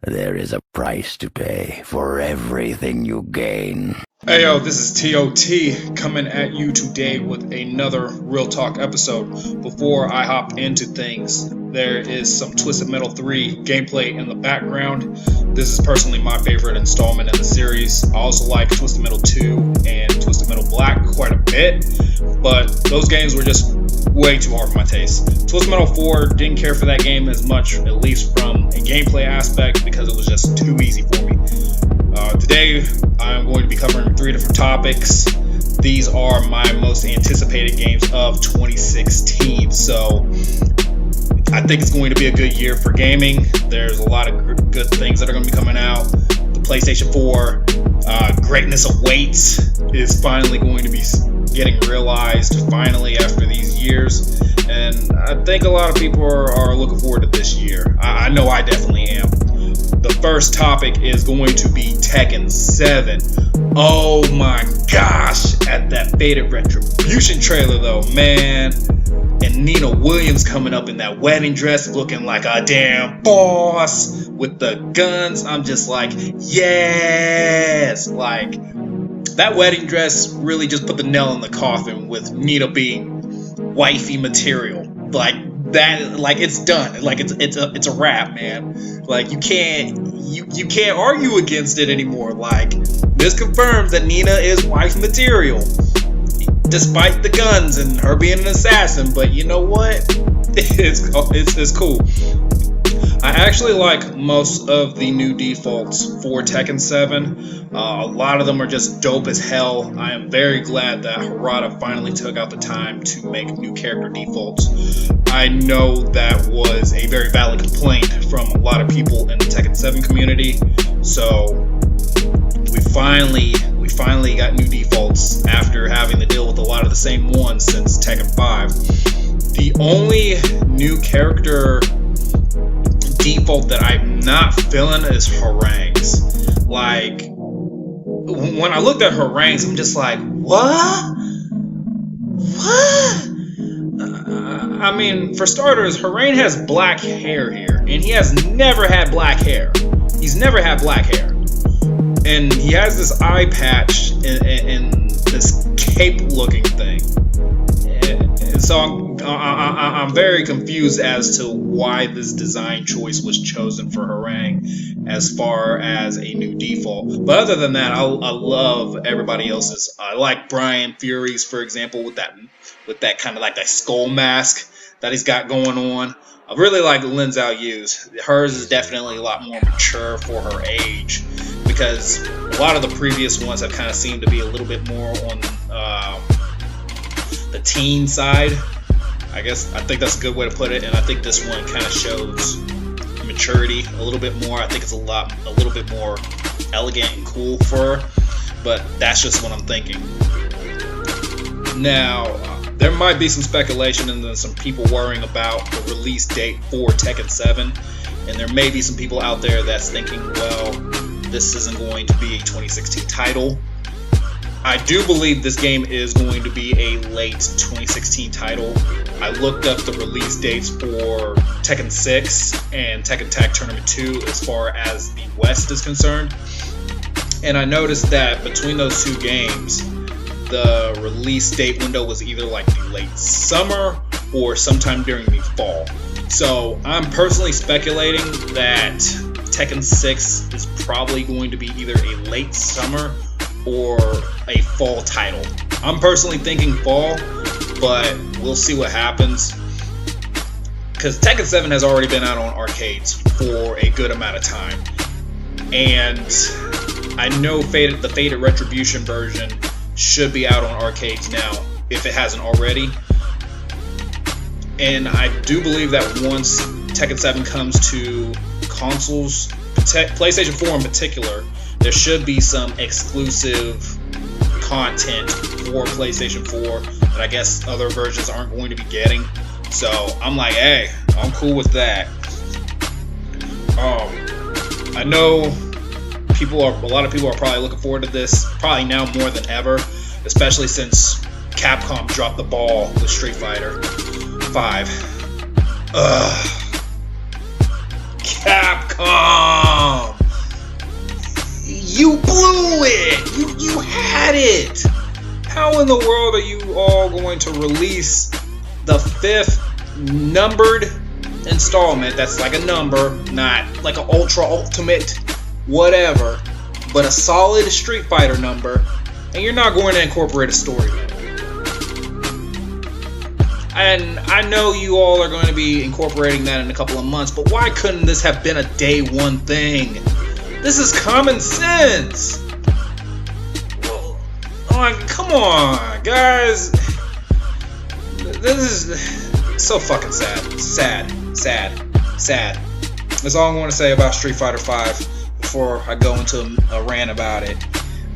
There is a price to pay for everything you gain. Hey yo, this is T.O.T. coming at you today with another Real Talk episode. Before I hop into things, there is some Twisted Metal 3 gameplay in the background. This is personally my favorite installment in the series. I also like Twisted Metal 2 and Twisted Metal Black quite a bit, but those games were just way too hard for my taste. Twisted Metal 4 didn't care for that game as much, at least from a gameplay aspect, because it was just too easy for me. Today, I'm going to be covering 3 different topics. These are my most anticipated games of 2016, so I think it's going to be a good year for gaming. There's a lot of good things that are going to be coming out. The PlayStation 4 greatness awaits is finally going to be getting realized finally after these years, and I think a lot of people are looking forward to this year. I know I definitely am. The first topic is going to be Tekken 7. Oh my gosh, at that Faded Retribution trailer though, man. And Nina Williams coming up in that wedding dress looking like a damn boss with the guns. I'm just like, yes! Like, that wedding dress really just put the nail in the coffin with Nina being wifey material. Like, that, like, it's done. Like, it's a wrap, man. Like, you can't argue against it anymore. Like, this confirms that Nina is wife material, despite the guns and her being an assassin. But you know what? It's cool. I actually like most of the new defaults for Tekken 7. A lot of them are just dope as hell. I am very glad that Harada finally took out the time to make new character defaults. I know that was a very valid complaint from a lot of people in the Tekken 7 community. So we finally got new defaults after having to deal with a lot of the same ones since Tekken 5. The only new character default that I'm not feeling is harangues. Like, when I looked at harangues, I'm just like, what? I mean, for starters, Harangue has black hair here, and he has never had black hair. He's never had black hair. And he has this eye patch and this cape-looking thing. And so I'm very confused as to why this design choice was chosen for Harangue as far as a new default. But other than that, I love everybody else's. I like Brian Fury's, for example, with that kind of like that skull mask that he's got going on. I really like Lin Zhao Yu's. Hers is definitely a lot more mature for her age, because a lot of the previous ones have kind of seemed to be a little bit more on the teen side. I think that's a good way to put it, and I think this one kind of shows maturity a little bit more. I think it's a little bit more elegant and cool for her, but that's just what I'm thinking. Now, there might be some speculation and then some people worrying about the release date for Tekken 7, and there may be some people out there that's thinking, well, this isn't going to be a 2016 title. I do believe this game is going to be a late 2016 title. I looked up the release dates for Tekken 6 and Tekken Tag Tournament 2 as far as the West is concerned, and I noticed that between those two games, the release date window was either like the late summer or sometime during the fall. So I'm personally speculating that Tekken 6 is probably going to be either a late summer or a fall title. I'm personally thinking fall, but we'll see what happens, because Tekken 7 has already been out on arcades for a good amount of time, and I know the Faded Retribution version should be out on arcades now, if it hasn't already. And I do believe that once Tekken 7 comes to consoles, PlayStation 4 in particular, there should be some exclusive content for PlayStation 4 that I guess other versions aren't going to be getting. So I'm like, hey, I'm cool with that. I know a lot of people are probably looking forward to this, probably now more than ever, especially since Capcom dropped the ball with Street Fighter 5. Capcom! You blew it! You had it! How in the world are you all going to release the 5th numbered installment? That's like a number, not like an ultra ultimate whatever, but a solid Street Fighter number, and you're not going to incorporate a story mode. And I know you all are going to be incorporating that in a couple of months, but why couldn't this have been a day one thing? This is common sense. Come on, guys. This is so fucking sad. Sad. That's all I want to say about Street Fighter V before I go into a rant about it.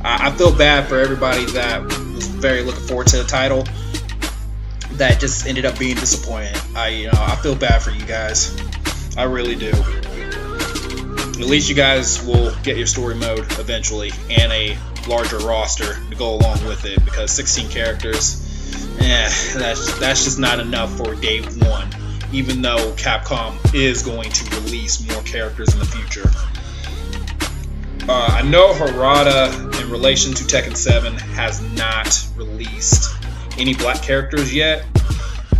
I feel bad for everybody that was very looking forward to the title that just ended up being disappointed. I feel bad for you guys. I really do. At least you guys will get your story mode eventually and a larger roster to go along with it, because 16 characters, that's just not enough for day one, even though Capcom is going to release more characters in the future. I know Harada, in relation to Tekken 7, has not released any black characters yet,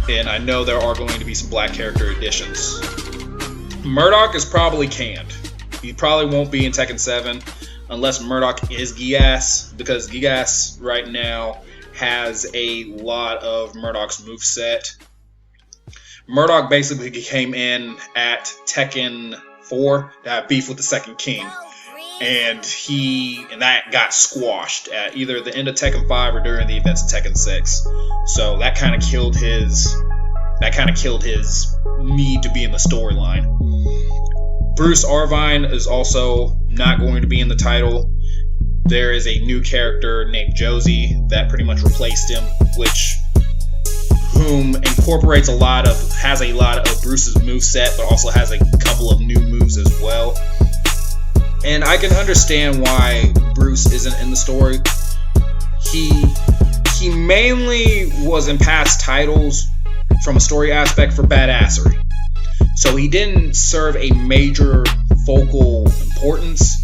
and I know there are going to be some black character additions. Murdoch is probably canned. He probably won't be in Tekken 7 unless Murdoch is Gigas, because Gigas right now has a lot of Murdoch's moveset. Murdoch basically came in at Tekken 4 to have beef with the Second King, and that got squashed at either the end of Tekken 5 or during the events of Tekken 6. So that kind of killed his need to be in the storyline. Bruce Arvine is also not going to be in the title. There is a new character named Josie that pretty much replaced him, whom incorporates has a lot of Bruce's moveset, but also has a couple of new moves as well. And I can understand why Bruce isn't in the story. He mainly was in past titles from a story aspect for badassery. So he didn't serve a major focal importance,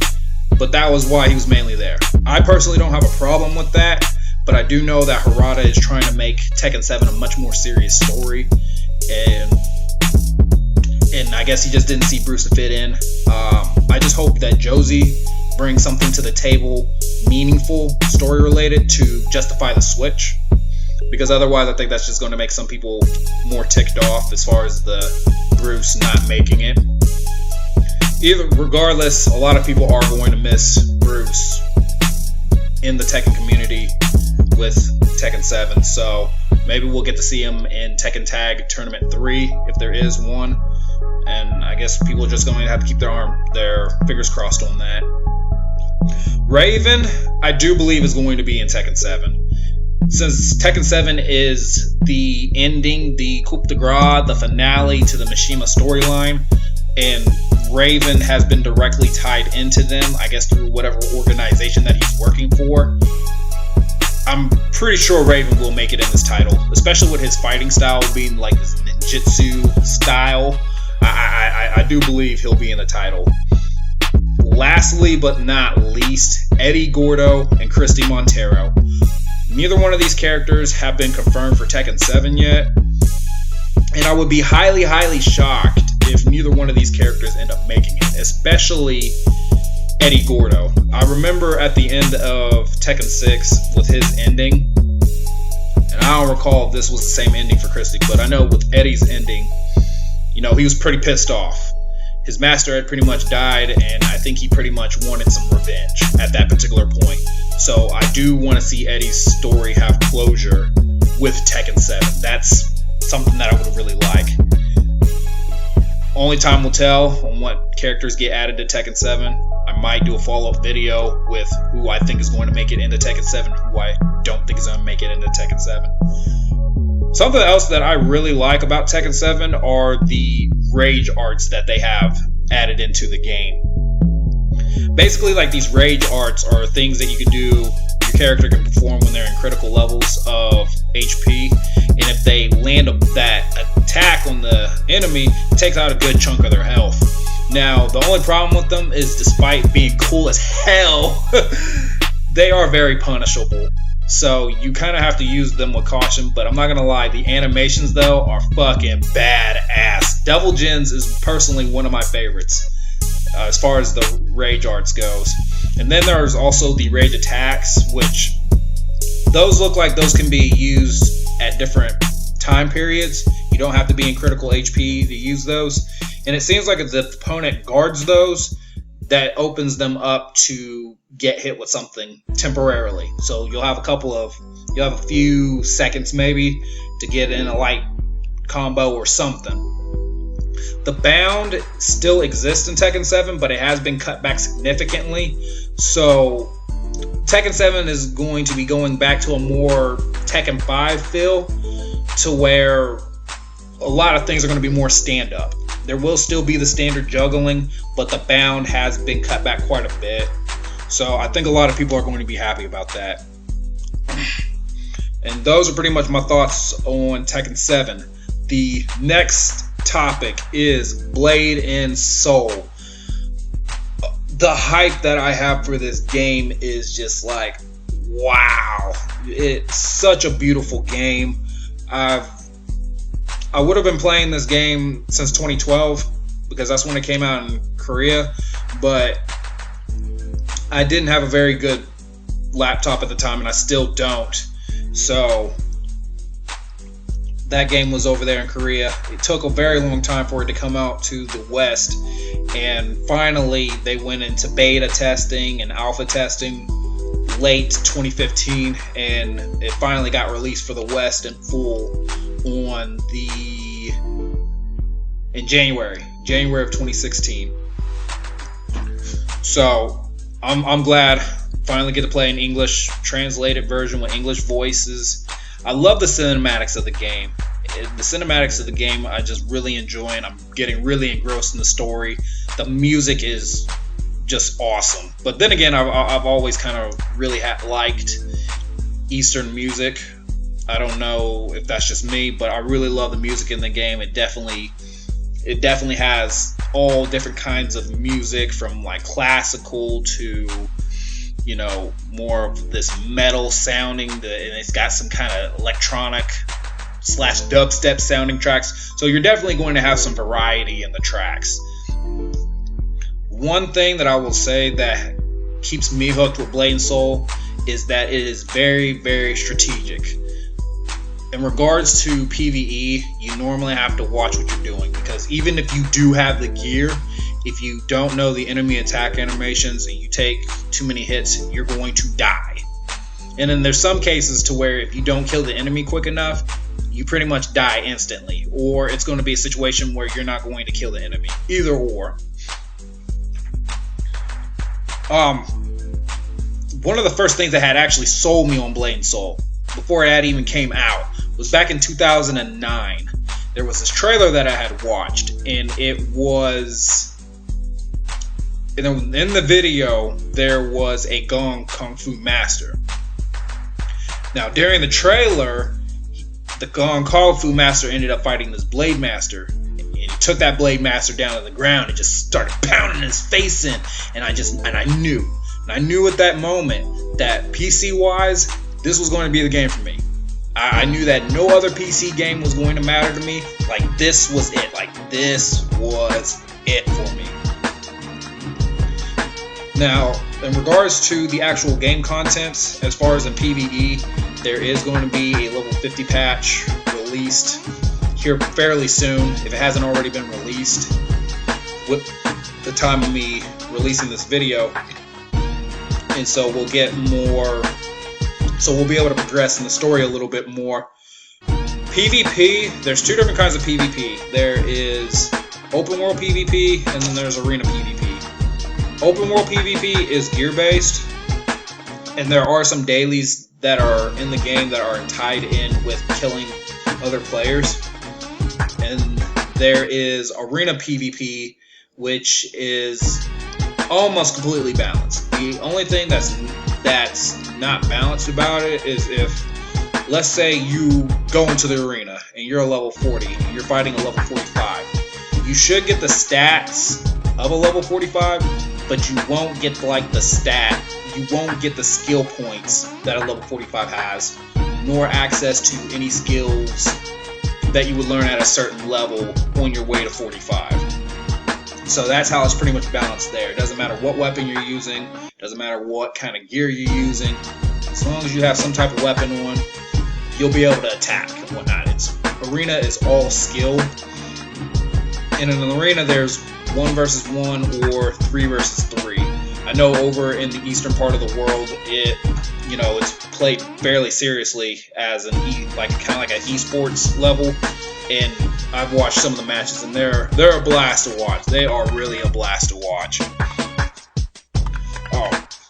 but that was why he was mainly there. I personally don't have a problem with that, but I do know that Harada is trying to make Tekken 7 a much more serious story, and I guess he just didn't see Bruce to fit in. I just hope that Josie brings something to the table, meaningful, story related, to justify the switch, because otherwise I think that's just going to make some people more ticked off as far as the Bruce not making it. Regardless, a lot of people are going to miss Bruce in the Tekken community with Tekken 7, so maybe we'll get to see him in Tekken Tag Tournament 3 if there is one, and I guess people are just going to have to keep their fingers crossed on that. Raven, I do believe, is going to be in Tekken 7. Since Tekken 7 is the ending, the coup de grace, the finale to the Mishima storyline, and Raven has been directly tied into them, I guess through whatever organization that he's working for, I'm pretty sure Raven will make it in this title, especially with his fighting style being like this ninjutsu style. I do believe he'll be in the title. Lastly but not least, Eddie Gordo and Christy Montero. Neither one of these characters have been confirmed for Tekken 7 yet, and I would be highly, highly shocked if neither one of these characters end up making it, especially Eddie Gordo. I remember at the end of Tekken 6 with his ending, and I don't recall if this was the same ending for Christy, but I know with Eddie's ending, he was pretty pissed off. His master had pretty much died, and I think he pretty much wanted some revenge at that particular point. So I do want to see Eddie's story have closure with Tekken 7. That's something that I would really like. Only time will tell on what characters get added to Tekken 7. I might do a follow-up video with who I think is going to make it into Tekken 7, who I don't think is going to make it into Tekken 7. Something else that I really like about Tekken 7 are the rage arts that they have added into the game. Basically, like, these rage arts are things that you can do, your character can perform when they're in critical levels of HP, and if they land that attack on the enemy, it takes out a good chunk of their health. Now, the only problem with them is despite being cool as hell, they are very punishable. So you kind of have to use them with caution, but I'm not going to lie, the animations though are fucking badass. Devil Gens is personally one of my favorites as far as the rage arts goes. And then there's also the rage attacks, which those look like those can be used at different time periods. You don't have to be in critical HP to use those. And it seems like if the opponent guards those, that opens them up to get hit with something temporarily. So you'll have a few seconds maybe to get in a light combo or something. The bound still exists in Tekken 7, but it has been cut back significantly. So Tekken 7 is going to be going back to a more Tekken 5 feel, to where a lot of things are going to be more stand-up. There will still be the standard juggling, but the bound has been cut back quite a bit. So I think a lot of people are going to be happy about that. And those are pretty much my thoughts on Tekken 7. The next topic is Blade and Soul. The hype that I have for this game is just like, wow. It's such a beautiful game. I would have been playing this game since 2012 because that's when it came out in Korea, but I didn't have a very good laptop at the time, and I still don't. So that game was over there in Korea. It took a very long time for it to come out to the West, and finally they went into beta testing and alpha testing late 2015, and it finally got released for the West in full in January of 2016. So I'm glad finally get to play an English translated version with English voices. I love the cinematics of the game. The cinematics of the game I just really enjoy, and I'm getting really engrossed in the story. The music is just awesome. But then again, I've always kind of really liked Eastern music. I don't know if that's just me, but I really love the music in the game. It definitely has all different kinds of music, from like classical to, you know, more of this metal sounding, and it's got some kind of electronic / dubstep sounding tracks. So you're definitely going to have some variety in the tracks. One thing that I will say that keeps me hooked with Blade and Soul is that it is very, very strategic. In regards to PvE, you normally have to watch what you're doing, because even if you do have the gear, if you don't know the enemy attack animations and you take too many hits, you're going to die. And then there's some cases to where if you don't kill the enemy quick enough, you pretty much die instantly, or it's going to be a situation where you're not going to kill the enemy. Either or. One of the first things that had actually sold me on Blade and Soul before it had even came out was back in 2009. There was this trailer that I had watched, and it was in the video there was a Gong Kung Fu Master. Now during the trailer, the Gong Kung Fu Master ended up fighting this Blade Master, and he took that Blade Master down to the ground and just started pounding his face in. And I knew at that moment that PC wise, this was going to be the game for me. I knew that no other PC game was going to matter to me. Like, this was it. Like, this was it for me. Now, in regards to the actual game contents, as far as in PvE, there is going to be a level 50 patch released here fairly soon, if it hasn't already been released, with the time of me releasing this video. And so we'll get more. So we'll be able to progress in the story a little bit more. PvP, there's two different kinds of PvP. There is open world PvP, and then there's arena PvP. Open world PvP is gear based, and there are some dailies that are in the game that are tied in with killing other players. And there is arena PvP, which is almost completely balanced. The only thing that's not balanced about it is if, let's say you go into the arena and you're a level 40 and you're fighting a level 45, you should get the stats of a level 45, but you won't get like the stat, you won't get the skill points that a level 45 has, nor access to any skills that you would learn at a certain level on your way to 45. So that's how it's pretty much balanced there. It doesn't matter what weapon you're using, doesn't matter what kind of gear you're using, as long as you have some type of weapon on, you'll be able to attack and whatnot. Arena is all skill. In an arena, there's 1 versus 1 or 3 versus 3. I know over in the eastern part of the world, it's played fairly seriously as an kind of like an esports level, and I've watched some of the matches, and they're a blast to watch. They are really a blast to watch.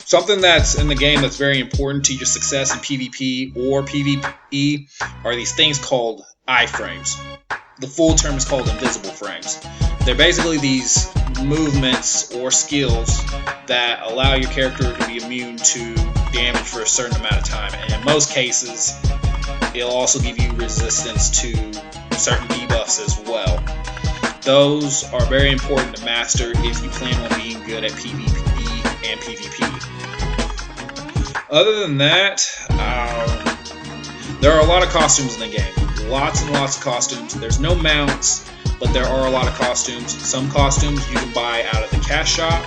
Something that's in the game that's very important to your success in PvP or PvE are these things called iframes. The full term is called invisible frames. They're basically these movements or skills that allow your character to be immune to damage for a certain amount of time. And in most cases, it'll also give you resistance to certain debuffs as well. Those are very important to master if you plan on being good at PvE and PvP. Other than that, there are a lot of costumes in the game. Lots and lots of costumes. There's no mounts, but there are a lot of costumes. Some costumes you can buy out of the cash shop.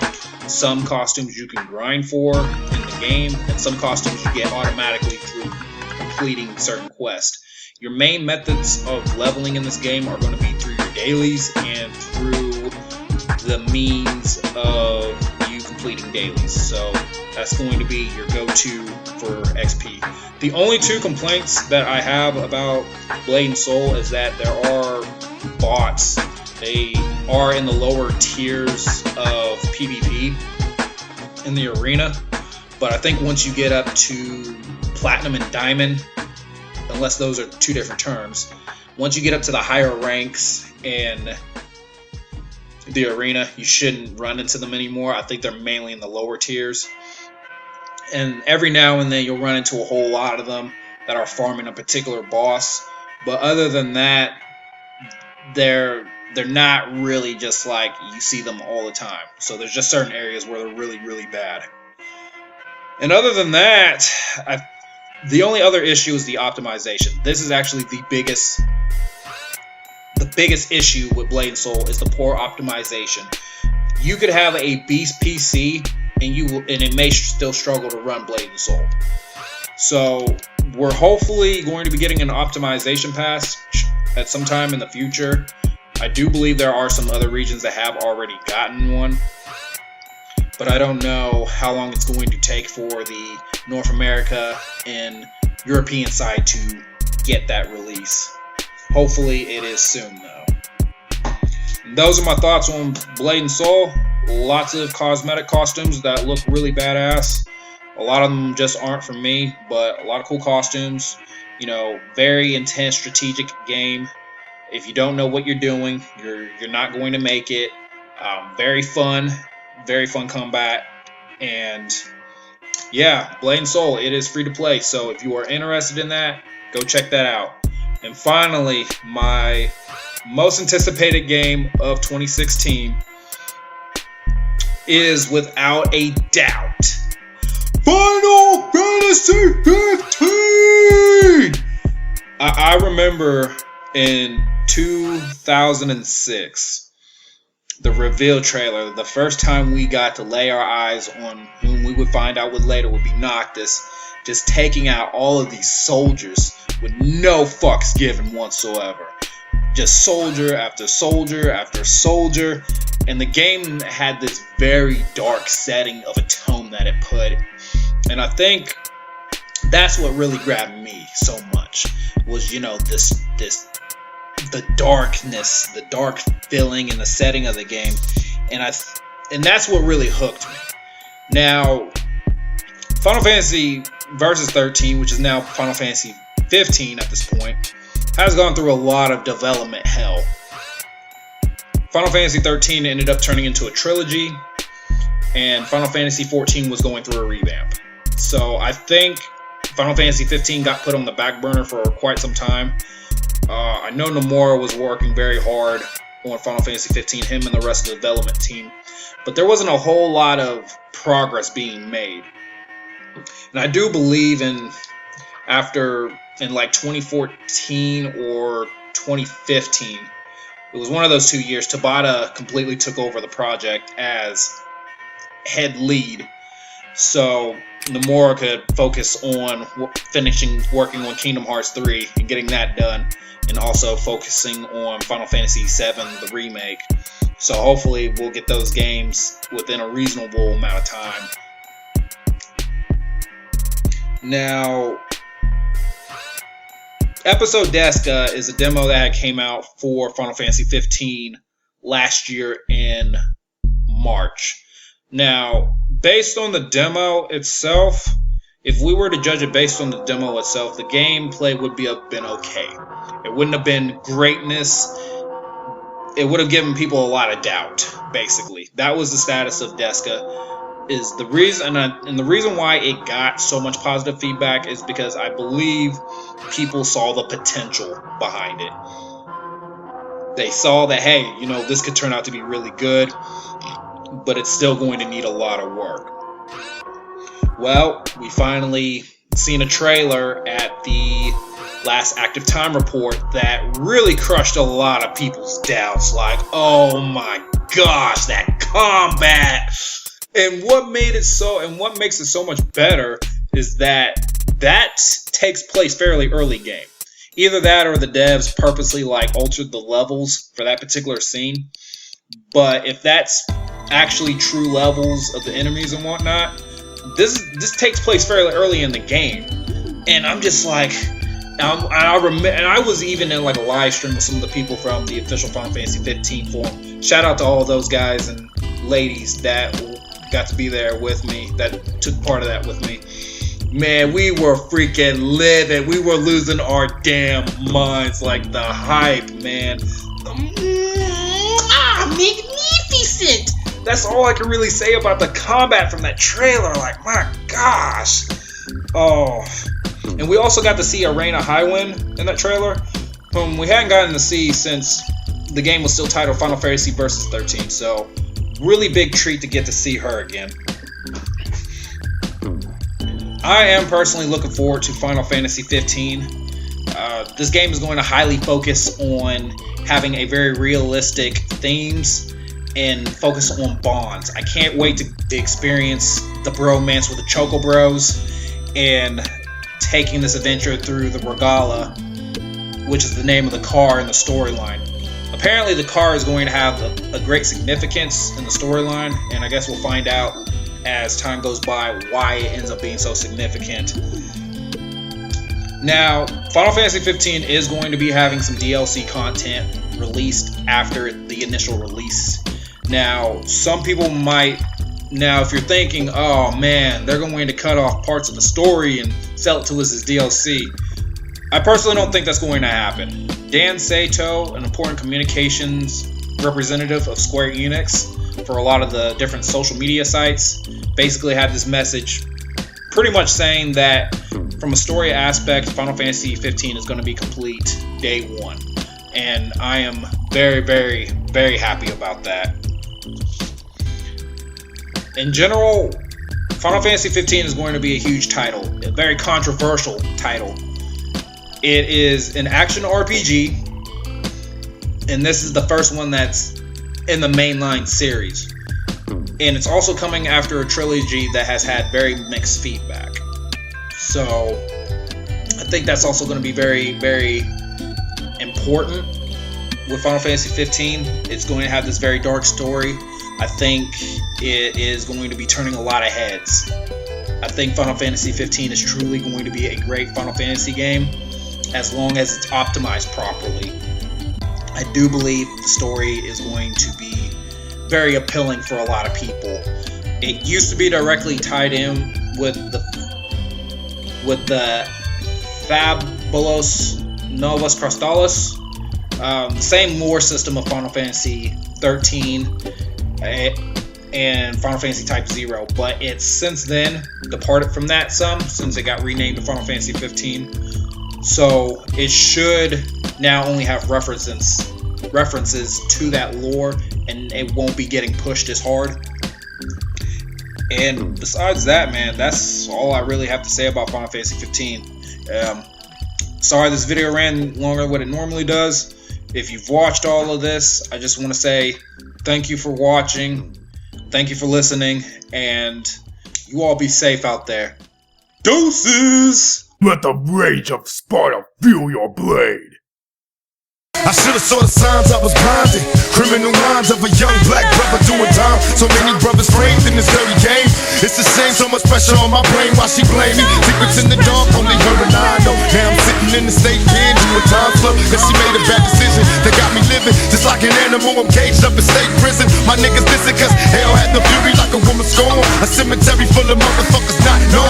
Some costumes you can grind for in the game. And some costumes you get automatically through completing certain quests. Your main methods of leveling in this game are going to be through your dailies and through the means of you completing dailies. So that's going to be your go-to for XP. The only 2 complaints that I have about Blade and Soul is that there are bots. They are in the lower tiers of PvP in the arena, but I think once you get up to Platinum and Diamond, unless those are 2 different terms, once you get up to the higher ranks in the arena, you shouldn't run into them anymore. I think they're mainly in the lower tiers. And every now and then you'll run into a whole lot of them that are farming a particular boss. But other than that, they're not really just like you see them all the time. So there's just certain areas where they're really, really bad. And other than that, the only other issue is the optimization. This is actually the biggest issue with Blade and Soul is the poor optimization. You could have a beast PC and it may still struggle to run Blade and Soul. So we're hopefully going to be getting an optimization patch at some time in the future. I do believe there are some other regions that have already gotten one, but I don't know how long it's going to take for the North America and European side to get that release. Hopefully it is soon though. And those are my thoughts on Blade and Soul. Lots of cosmetic costumes that look really badass. A lot of them just aren't for me, but a lot of cool costumes. Very intense strategic game. If you don't know what you're doing, you're not going to make it. Very fun combat. And yeah, Blade and Soul, it is free to play. So if you are interested in that, go check that out. And finally, my most anticipated game of 2016 is without a doubt Final Fantasy 15! I remember in 2006, the reveal trailer, the first time we got to lay our eyes on whom we would find out later would be Noctis, just taking out all of these soldiers with no fucks given whatsoever. Just soldier after soldier after soldier. And the game had this very dark setting of a tone that it put. And I think that's what really grabbed me so much. Was, the darkness, the dark feeling and the setting of the game. And that's what really hooked me. Now, Final Fantasy Versus 13, which is now Final Fantasy 15 at this point, has gone through a lot of development hell. Final Fantasy 13 ended up turning into a trilogy, and Final Fantasy 14 was going through a revamp. So I think Final Fantasy 15 got put on the back burner for quite some time. I know Nomura was working very hard on Final Fantasy 15, him and the rest of the development team. But there wasn't a whole lot of progress being made. And I do believe in like 2014 or 2015, it was one of those 2 years, Tabata completely took over the project as head lead. So Nomura could focus on working on Kingdom Hearts 3 and getting that done, and also focusing on Final Fantasy 7, the remake. So hopefully we'll get those games within a reasonable amount of time. Now, Episode Deska is a demo that came out for Final Fantasy 15 last year in March. Now, based on the demo itself, if we were to judge it based on the demo itself, the gameplay would have been okay. It wouldn't have been greatness. It would have given people a lot of doubt, basically. That was the status of Deska. Is the reason, and the reason why it got so much positive feedback is because I believe people saw the potential behind it. They saw that, hey, this could turn out to be really good, but it's still going to need a lot of work. Well, we finally seen a trailer at the last Active Time report that really crushed a lot of people's doubts. Like, oh my gosh, that combat! And what makes it so much better is that takes place fairly early game. Either that or the devs purposely altered the levels for that particular scene. But if that's actually true levels of the enemies and whatnot, this takes place fairly early in the game. And I'm just like, I was even in a live stream with some of the people from the official Final Fantasy 15 forum. Shout out to all those guys and ladies that got to be there with me, that took part of that with me. Man, we were freaking living. We were losing our damn minds. The hype, man. Magnificent! That's all I can really say about the combat from that trailer. My gosh. Oh. And we also got to see Arena Highwind in that trailer, whom we hadn't gotten to see since the game was still titled Final Fantasy Versus 13. So, really big treat to get to see her again. I am personally looking forward to Final Fantasy 15. This game is going to highly focus on having a very realistic themes and focus on bonds. I can't wait to experience the bromance with the Choco Bros and taking this adventure through the Regala, which is the name of the car in the storyline. Apparently the car is going to have a great significance in the storyline, and I guess we'll find out as time goes by why it ends up being so significant. Now, Final Fantasy 15 is going to be having some DLC content released after the initial release. Now, some people might... Now, if you're thinking, oh man, they're going to cut off parts of the story and sell it to us as DLC, I personally don't think that's going to happen. Dan Sato, an important communications representative of Square Enix for a lot of the different social media sites, basically had this message pretty much saying that from a story aspect, Final Fantasy 15 is going to be complete day one. And I am very, very, very happy about that. In general, Final Fantasy 15 is going to be a huge title, a very controversial title. It is an action RPG, and this is the first one that's in the mainline series. And it's also coming after a trilogy that has had very mixed feedback. So, I think that's also going to be very, very important with Final Fantasy 15. It's going to have this very dark story. I think it is going to be turning a lot of heads. I think Final Fantasy 15 is truly going to be a great Final Fantasy game as long as it's optimized properly. I do believe the story is going to be very appealing for a lot of people. It used to be directly tied in with the Fabulos Novas Crystales, the same lore system of Final Fantasy 13 and Final Fantasy Type 0, but it's since then departed from that since it got renamed to Final Fantasy 15. So it should now only have references references to that lore, and it won't be getting pushed as hard. And besides that, man, that's all I really have to say about Final Fantasy 15. Sorry this video ran longer than what it normally does. If you've watched all of this, I just want to say thank you for watching, thank you for listening, and you all be safe out there. Deuces! Let the rage of Sparta fuel your blade. I should've saw the signs, I was blinded. Criminal minds of a young black brother doing time. So many brothers framed in this dirty game. It's a shame, so much pressure on my brain. Why she blame me? Secrets in the dark, only her and I know. Now I'm sitting in the state pen, doing time slow. Cause she made a bad decision that got me living just like an animal. I'm caged up in state prison. My niggas listen cause hell had no fury like a woman scorn. A cemetery full of motherfuckers not known.